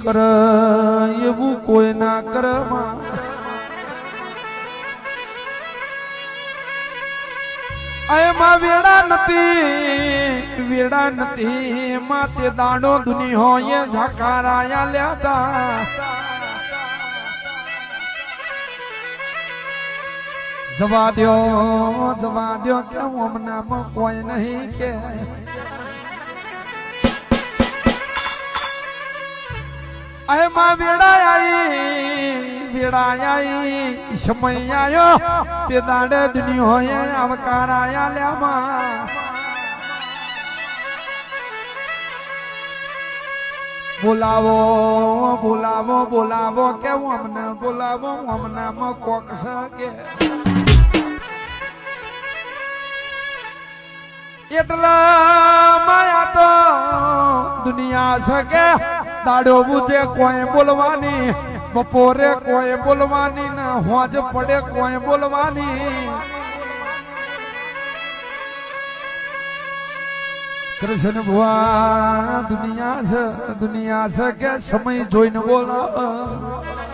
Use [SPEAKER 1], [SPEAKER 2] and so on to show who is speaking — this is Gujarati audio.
[SPEAKER 1] કર એવું કોઈ ના કર એમાં વેડા નથી એમાં તે દાડો દુનિયો એ ઝકારાયા લેતા જવા દો કે હમણાં કોઈ નહીં કે એમાં વેડાઈ સમય આયો તે દાડે દુનિયો એ આવકારાયા લ્યામાં બોલાવો કે અમને બોલાવો હમણાં કોક શકે એટલા માયા તો દુનિયા શકે દાડો બુજે કોઈ બોલવાની બપોરે કોઈ બોલવાની ને હોજ પડે કોઈ બોલવાની કૃષ્ણ ભગવાન દુનિયા છે કે સમય જોઈને બોલાવ